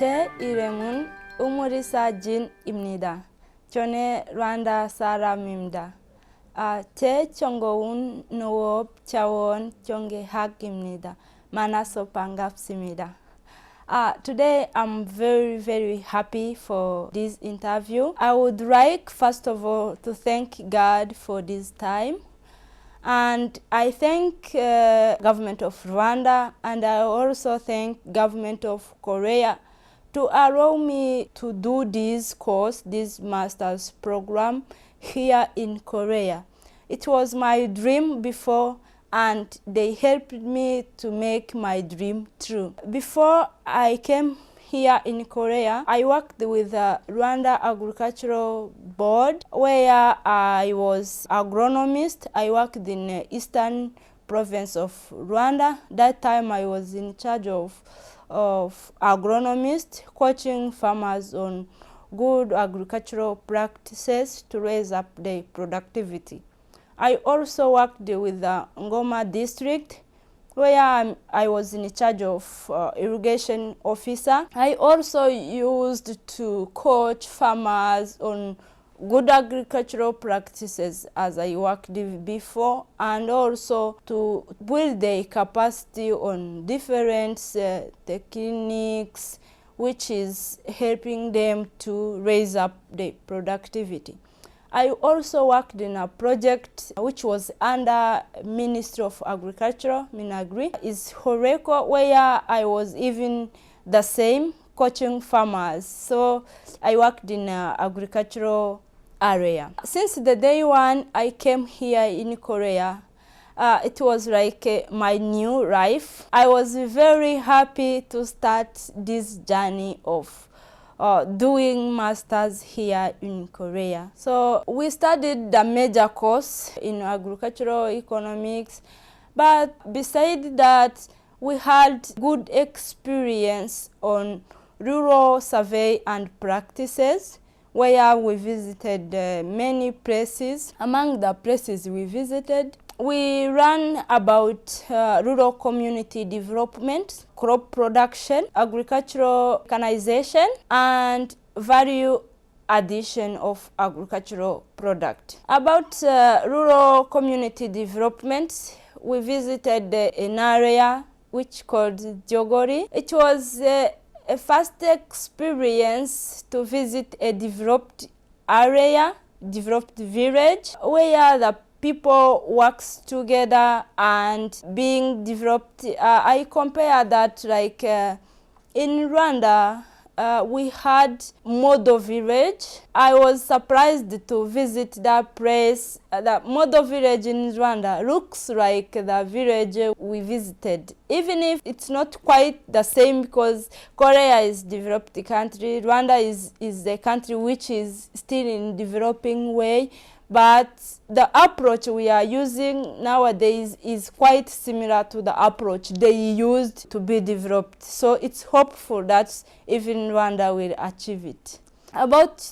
제 이름은 우물리사 진입니다. 저는 르완다 사람입니다. 제 전공은 농업 자원 전개학입니다. 만나서 반갑습니다. Today I'm very happy for this interview. I would like first of all to thank God for this time, and I thank government of Rwanda, and I also thank government of Korea to allow me to do this course, this master's program here in Korea. It was my dream before, and they helped me to make my dream true. Before I came here in Korea, I worked with the Rwanda Agricultural Board, where I was agronomist. I worked in the eastern province of Rwanda. That time I was in charge of agronomist, coaching farmers on good agricultural practices to raise up their productivity. I also worked with the Ngoma district, where I was in charge of irrigation officer. I also used to coach farmers on good agricultural practices as I worked before, and also to build their capacity on different techniques, which is helping them to raise up the productivity. I also worked in a project which was under Ministry of Agriculture, Minagri, is Horeko, where I was even the same, coaching farmers. So I worked in agricultural area. Since the day one I came here in Korea, it was like my new life. I was very happy to start this journey of doing masters here in Korea. So we studied the major course in agricultural economics, but besides that, we had good experience on rural survey and practices, where we visited many places. Among the places we visited, we ran about rural community development, crop production, agricultural mechanization, and value addition of agricultural product. About rural community development, we visited an area which called Jogori. It was a first experience to visit a developed area, developed village, where the people works together and being developed. I compare that like in Rwanda, we had model village. I was surprised to visit that place. The model village in Rwanda looks like the village we visited, even if it's not quite the same, because Korea is a developed country. Rwanda is the country which is still in developing way. But the approach we are using nowadays is quite similar to the approach they used to be developed. So it's hopeful that even Rwanda will achieve it. About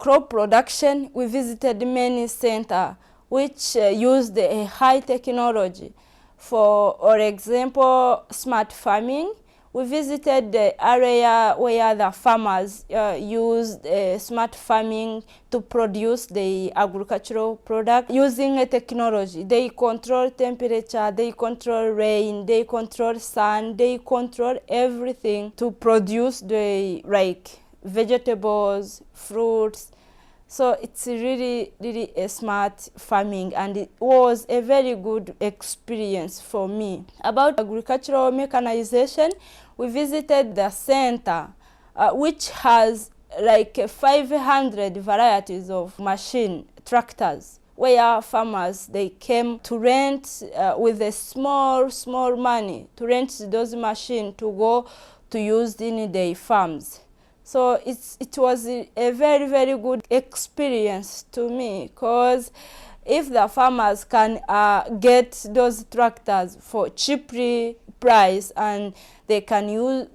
crop production, we visited many centers which used a high technology. For example, smart farming. We visited the area where the farmers used smart farming to produce the agricultural product using a technology. They control temperature, they control rain, they control sun, they control everything to produce the vegetables, fruits. So it's really a smart farming, and it was a very good experience for me. About agricultural mechanization, we visited the center which has like 500 varieties of machine tractors, where farmers they came to rent with a small money to rent those machines to go to use in their farms. So it was a very good experience to me, because if the farmers can get those tractors for cheaply price and they can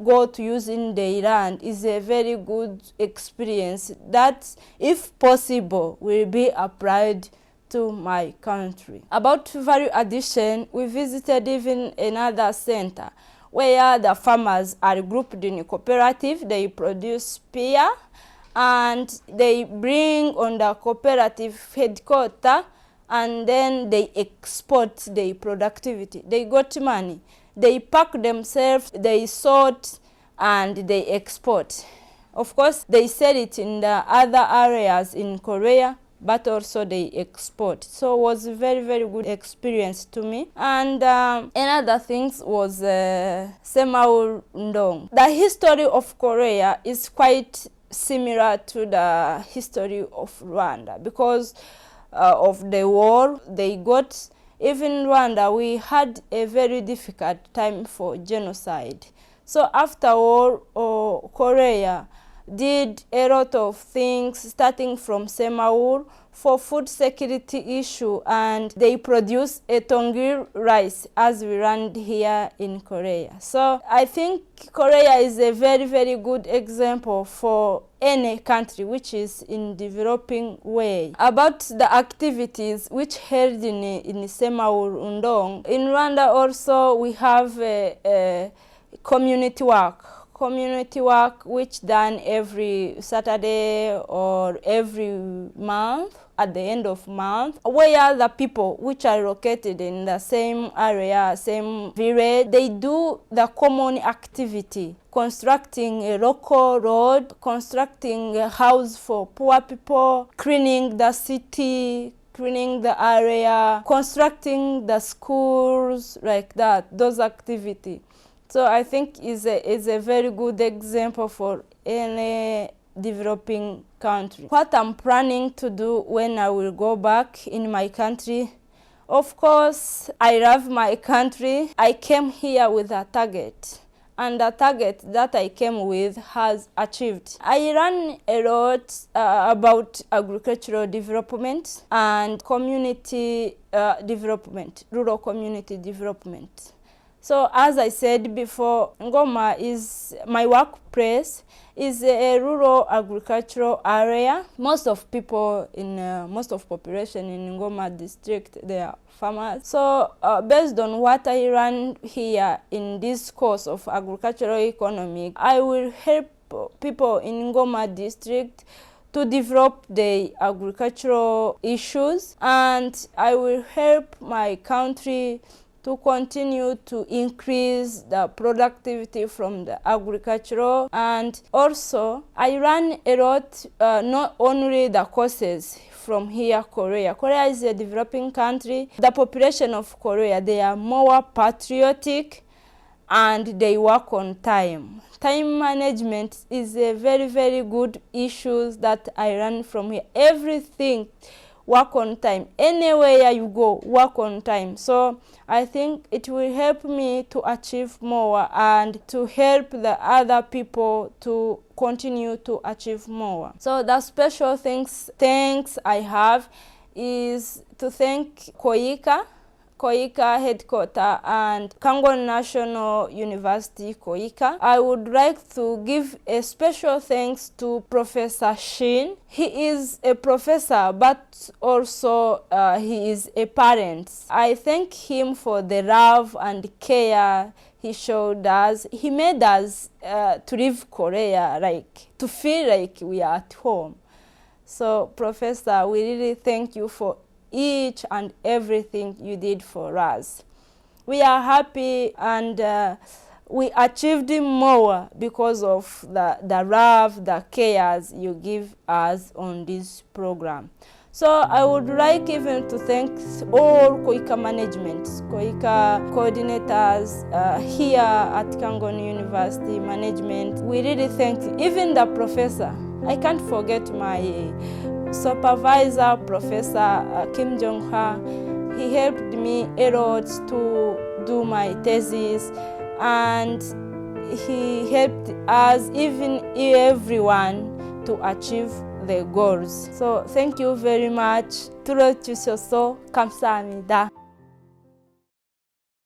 go to use in their land, is a very good experience that, if possible, will be applied to my country. About value addition, we visited even another center where the farmers are grouped in a cooperative. They produce beer and they bring on the cooperative headquarters, and then they export their productivity. They got money. They pack themselves, they sort, and they export. Of course, they sell it in the other areas in Korea, but also they export. So it was a very, very good experience to me. And another thing was Semaul Ndong. The history of Korea is quite similar to the history of Rwanda because of the war they got. Even Rwanda, we had a very difficult time for genocide. So after war, Korea did a lot of things, starting from Semaul for food security issue, and they produce a tongil rice as we run here in Korea. So I think Korea is a very, very good example for any country which is in developing way. About the activities which held in Semaul Undong, in Rwanda also we have community work which done every Saturday or every month at the end of month, where the people which are located in the same area, same village, they do the common activity, constructing a local road, constructing a house for poor people, cleaning the city, cleaning the area, constructing the schools, like that, those activities. So I think is a very good example for any developing country. What I'm planning to do when I will go back in my country, of course, I love my country. I came here with a target, and the target that I came with has achieved. I learned a lot about agricultural development and community development, rural community development. So as I said before, Ngoma is my workplace, is a rural agricultural area. Most of people in most of population in Ngoma district, they are farmers. So based on what I learned here in this course of agricultural economics, I will help people in Ngoma district to develop the agricultural issues, and I will help my country to continue to increase the productivity from the agricultural. And also I learn a lot, not only the courses from here, Korea. Korea is a developing country. The population of Korea, they are more patriotic and they work on time. Time management is a very, very good issue that I learn from here. Everything, work on time. Anywhere you go, work on time. So I think it will help me to achieve more and to help the other people to continue to achieve more. So the special thanks I have is to thank KOICA headquarters and Kangwon National University, KOICA. I would like to give a special thanks to Professor Jeanne. He is a professor, but also he is a parent. I thank him for the love and care he showed us. He made us to leave Korea, like to feel like we are at home. So Professor, we really thank you for each and everything you did for us. We are happy, and we achieved more because of the love, the cares you give us on this program. So I would like even to thank all KOICA management, KOICA coordinators here at Kangwon University management. We really thank even the professor. I can't forget my supervisor, Professor Kim Jong-ha. He helped me a lot to do my thesis, and he helped us, even everyone, to achieve the goals. So thank you very much. 들어주셔서 감사합니다.